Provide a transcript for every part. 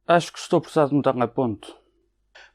Acho que estou precisando de um teleponto.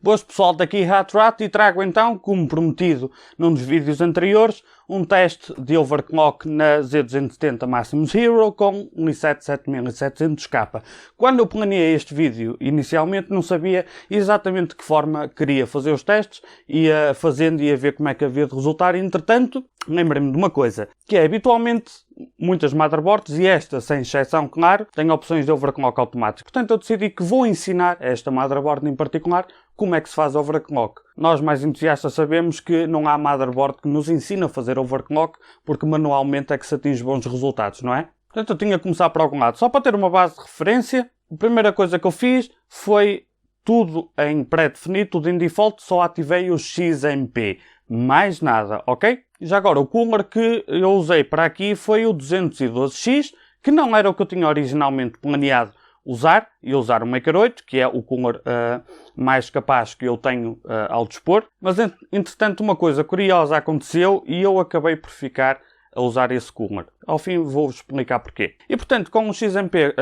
Boas pessoal, daqui Hatrat e trago então, como prometido num dos vídeos anteriores, um teste de overclock na Z270 Maximum Zero com um i7 7700K. Quando eu planeei este vídeo inicialmente não sabia exatamente de que forma queria fazer os testes, ia fazendo e ia ver como é que havia de resultar. Entretanto, lembrei-me de uma coisa, que é habitualmente muitas motherboards, e esta sem exceção, claro, têm opções de overclock automático. Portanto, eu decidi que vou ensinar a esta motherboard em particular como é que se faz overclock. Nós mais entusiastas sabemos que não há motherboard que nos ensine a fazer overclock, porque manualmente é que se atinge bons resultados, não é? Portanto, eu tinha que começar por algum lado. Só para ter uma base de referência, a primeira coisa que eu fiz foi tudo em pré-definido, tudo em default, só ativei o XMP. Mais nada, ok? Já agora, o cooler que eu usei para aqui foi o 212X, que não era o que eu tinha originalmente planeado usar, e usar o Maker 8, que é o cooler mais capaz que eu tenho ao dispor. Mas, entretanto, uma coisa curiosa aconteceu e eu acabei por ficar a usar esse cooler. Ao fim vou-vos explicar porquê. E, portanto, com o XMP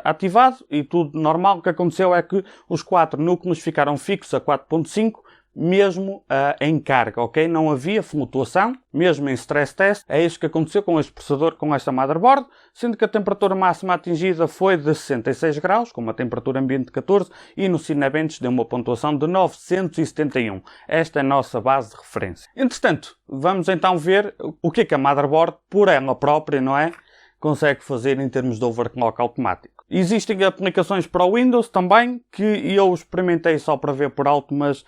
ativado e tudo normal, o que aconteceu é que os 4 núcleos ficaram fixos a 4.5, mesmo em carga, ok? Não havia flutuação, mesmo em stress test. É isso que aconteceu com este processador, com esta motherboard, sendo que a temperatura máxima atingida foi de 66 graus, com uma temperatura ambiente de 14, e no Cinebench deu uma pontuação de 971. Esta é a nossa base de referência. Entretanto, vamos então ver o que a motherboard, por ela própria, não é, consegue fazer em termos de overclock automático. Existem aplicações para o Windows também, que eu experimentei só para ver por alto, mas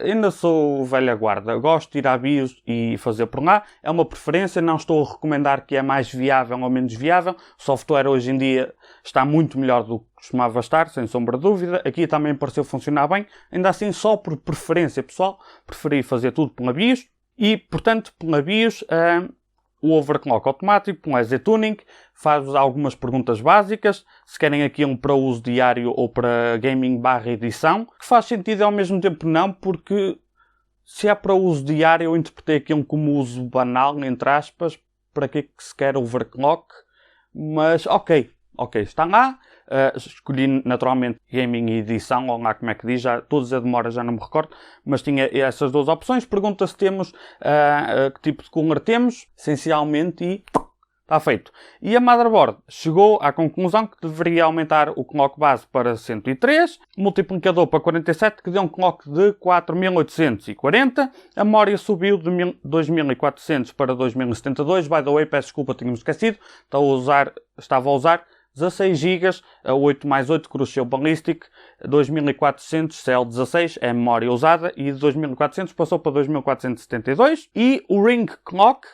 ainda sou velha guarda. Gosto de ir à BIOS e fazer por lá. É uma preferência, não estou a recomendar que é mais viável ou menos viável. O software hoje em dia está muito melhor do que costumava estar, sem sombra de dúvida. Aqui também pareceu funcionar bem. Ainda assim, só por preferência pessoal, preferi fazer tudo pela BIOS. E, portanto, pela BIOS, o overclock automático, com EZ Tuning, faz-vos algumas perguntas básicas, se querem aquilo para uso diário ou para gaming / edição, que faz sentido e ao mesmo tempo não, porque se é para uso diário eu interpretei aquilo como uso banal, entre aspas, para que se quer overclock, mas ok, está lá. Escolhi naturalmente gaming e edição, ou lá como é que diz, todos a demora já não me recordo, mas tinha essas duas opções. Pergunta se temos, que tipo de cooler temos, essencialmente, e está feito. E a motherboard chegou à conclusão que deveria aumentar o clock base para 103, multiplicador para 47, que deu um clock de 4840, a memória subiu de 2400 para 2072, by the way, peço desculpa, tínhamos esquecido, estava a usar 16 GB, a 8 mais 8 Crucial Ballistic, 2400 CL16 é a memória usada, e de 2400 passou para 2472, e o Ring Clock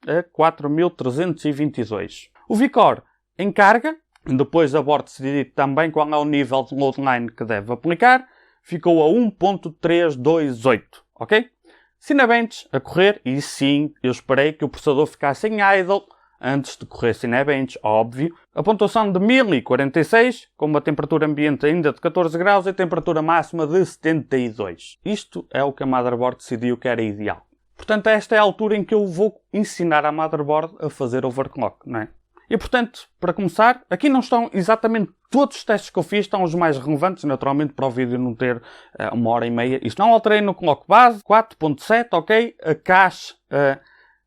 a 4322. O VCore em carga, depois da board decidir também qual é o nível de load line que deve aplicar, ficou a 1.328, ok? Cinebench a correr, e sim, eu esperei que o processador ficasse em idle antes de correr Cinebench, óbvio. A pontuação de 1046, com uma temperatura ambiente ainda de 14 graus e a temperatura máxima de 72. Isto é o que a motherboard decidiu que era ideal. Portanto, esta é a altura em que eu vou ensinar a motherboard a fazer overclock, não é? E, portanto, para começar, aqui não estão exatamente todos os testes que eu fiz, estão os mais relevantes, naturalmente, para o vídeo não ter 1h30. Isto não alterei no clock base, 4.7, ok? A cache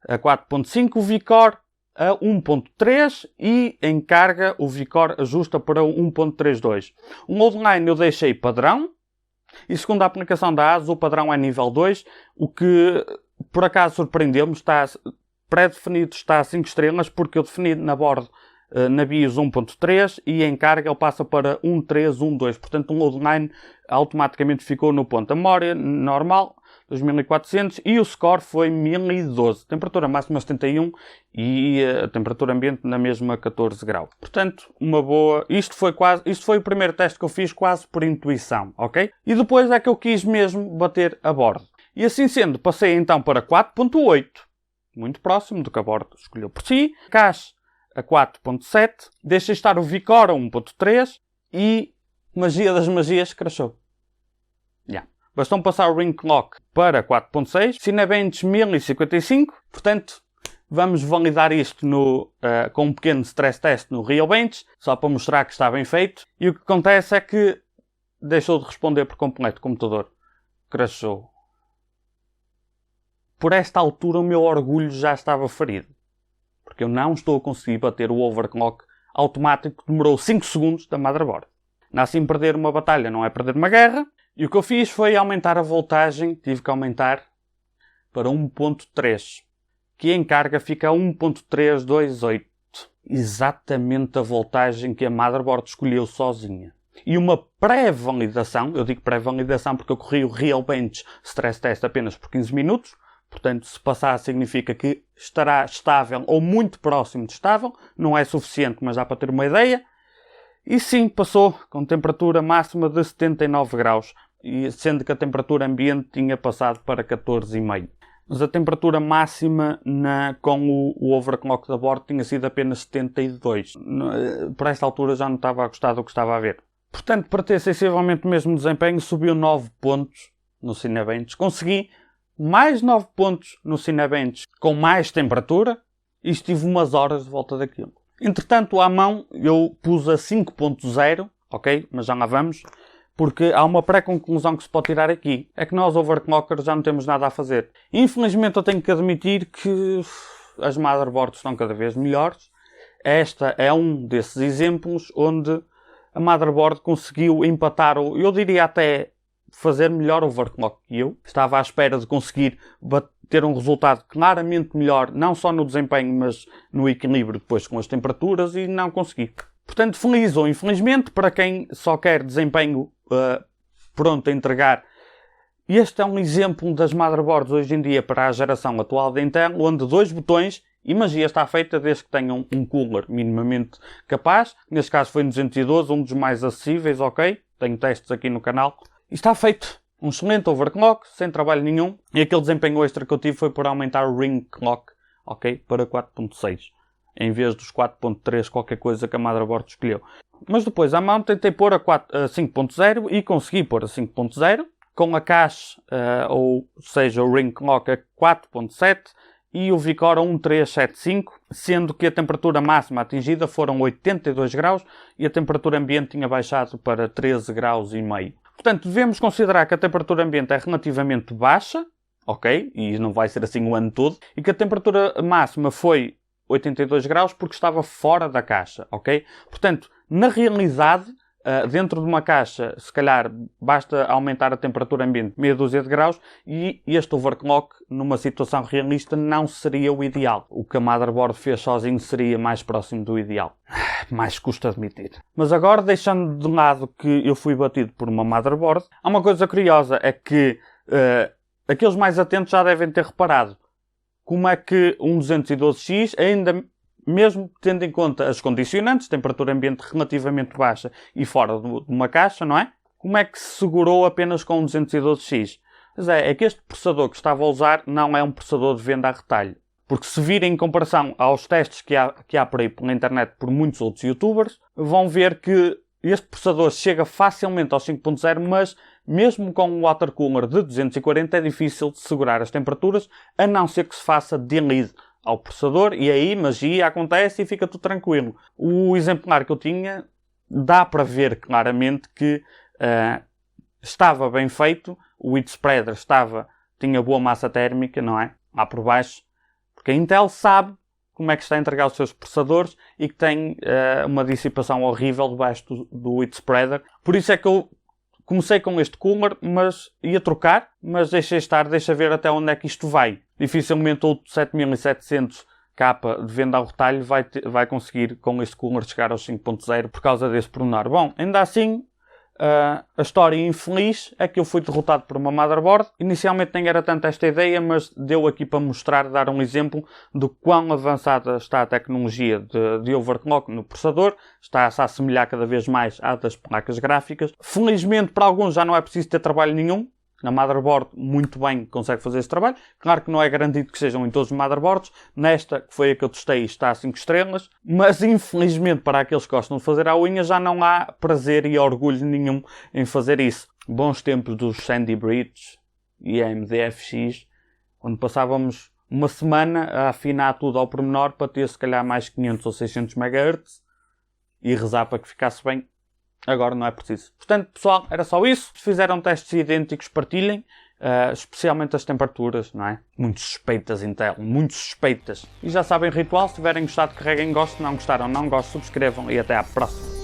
a 4.5, o VCore a 1.3 e em carga o VCore ajusta para 1.32. O loadline eu deixei padrão e segundo a aplicação da ASUS o padrão é nível 2, o que por acaso surpreendeu-me, está pré-definido, está a 5 estrelas, porque eu defini na board na BIOS 1.3 e em carga ele passa para 1.3, portanto o loadline automaticamente ficou no ponto. A memória normal 2400 e o score foi 1012. Temperatura máxima 71 e a temperatura ambiente na mesma 14 graus. Portanto, uma boa... Isto foi o primeiro teste que eu fiz quase por intuição, ok? E depois é que eu quis mesmo bater a bordo. E assim sendo, passei então para 4.8. Muito próximo do que a bordo escolheu por si. Cache a 4.7. Deixa estar o VCore a 1.3 e magia das magias, crashou. Bastou passar o Ring Clock para 4.6, Cinebench 1055, portanto, Vamos validar isto com um pequeno stress test no Realbench, só para mostrar que está bem feito. E o que acontece é que deixou de responder por completo o computador. Crashou. Por esta altura o meu orgulho já estava ferido. Porque eu não estou a conseguir bater o overclock automático que demorou 5 segundos da motherboard. Assim, perder uma batalha não é perder uma guerra. E o que eu fiz foi aumentar a voltagem. Tive que aumentar para 1.3. Que em carga fica a 1.328. Exatamente a voltagem que a motherboard escolheu sozinha. E uma pré-validação, eu digo pré-validação porque eu corri o Realbench Stress Test apenas por 15 minutos. Portanto, se passar significa que estará estável ou muito próximo de estável. Não é suficiente, mas dá para ter uma ideia. E sim, passou com temperatura máxima de 79 graus. Sendo que a temperatura ambiente tinha passado para 14,5. Mas a temperatura máxima com o overclock da board tinha sido apenas 72. Por esta altura já não estava a gostar do que estava a ver. Portanto, para ter sensivelmente o mesmo desempenho, subiu 9 pontos no Cinebench. Consegui mais 9 pontos no Cinebench com mais temperatura e estive umas horas de volta daquilo. Entretanto, à mão, eu pus a 5.0, ok? Mas já lá vamos. Porque há uma pré-conclusão que se pode tirar aqui. É que nós, overclockers, já não temos nada a fazer. Infelizmente, eu tenho que admitir que as motherboards estão cada vez melhores. Esta é um desses exemplos onde a motherboard conseguiu empatar, ou eu diria até fazer melhor overclock que eu. Estava à espera de conseguir ter um resultado claramente melhor, não só no desempenho, mas no equilíbrio depois com as temperaturas, e não consegui. Portanto, feliz ou infelizmente, para quem só quer desempenho pronto a entregar, este é um exemplo das motherboards hoje em dia para a geração atual da Intel, onde 2 botões e magia está feita desde que tenham um cooler minimamente capaz. Neste caso foi um 212, um dos mais acessíveis, ok? Tenho testes aqui no canal. E está feito um excelente overclock, sem trabalho nenhum. E aquele desempenho extra que eu tive foi por aumentar o ring clock, ok? Para 4.6. Em vez dos 4.3, qualquer coisa que a motherboard escolheu. Mas depois à mão tentei pôr a 5.0 e consegui pôr a 5.0 com a cache, ou seja, o ring clock a 4.7 e o VCore a 1375, sendo que a temperatura máxima atingida foram 82 graus e a temperatura ambiente tinha baixado para 13 graus e meio. Portanto, devemos considerar que a temperatura ambiente é relativamente baixa, ok? E não vai ser assim o ano todo, e que a temperatura máxima foi 82 graus porque estava fora da caixa, ok? Portanto, na realidade, dentro de uma caixa, se calhar basta aumentar a temperatura ambiente meia dúzia de graus e este overclock, numa situação realista, não seria o ideal. O que a motherboard fez sozinho seria mais próximo do ideal. Mais custa admitir. Mas agora, deixando de lado que eu fui batido por uma motherboard, há uma coisa curiosa, é que aqueles mais atentos já devem ter reparado como é que um 212X, ainda mesmo tendo em conta as condicionantes, temperatura ambiente relativamente baixa e fora de uma caixa, não é? Como é que se segurou apenas com um 212X? Mas é que este processador que estava a usar não é um processador de venda a retalho. Porque se virem em comparação aos testes que há por aí pela internet por muitos outros youtubers, vão ver que este processador chega facilmente aos 5.0, mas mesmo com um water cooler de 240 é difícil de segurar as temperaturas, a não ser que se faça delete ao processador, e aí magia acontece e fica tudo tranquilo. O exemplar que eu tinha, dá para ver claramente que estava bem feito, o heat spreader tinha boa massa térmica, não é? Lá por baixo, porque a Intel sabe como é que está a entregar os seus processadores e que tem uma dissipação horrível debaixo do heat spreader. Por isso é que eu comecei com este cooler, mas ia trocar, mas deixei estar, deixa ver até onde é que isto vai. Dificilmente outro 7700K de venda ao retalho vai conseguir com este cooler chegar aos 5.0 por causa desse pormenor. Bom, ainda assim, a história infeliz é que eu fui derrotado por uma motherboard. Inicialmente nem era tanto esta ideia, mas deu aqui para mostrar, dar um exemplo de quão avançada está a tecnologia de overclock no processador. Está-se a assemelhar cada vez mais à das placas gráficas. Felizmente para alguns já não é preciso ter trabalho nenhum. Na motherboard muito bem consegue fazer esse trabalho. Claro que não é garantido que sejam em todos os motherboards. Nesta, que foi a que eu testei, está a 5 estrelas. Mas infelizmente para aqueles que gostam de fazer à unha já não há prazer e orgulho nenhum em fazer isso. Bons tempos dos Sandy Bridge e AMD FX, onde passávamos uma semana a afinar tudo ao pormenor para ter se calhar mais 500 ou 600 MHz e rezar para que ficasse bem. Agora não é preciso. Portanto, pessoal, era só isso. Se fizeram testes idênticos, partilhem. Especialmente as temperaturas, não é? Muito suspeitas, Intel. Muito suspeitas. E já sabem o ritual. Se tiverem gostado, carreguem gosto. Se não gostaram, não gosto. Subscrevam e até à próxima.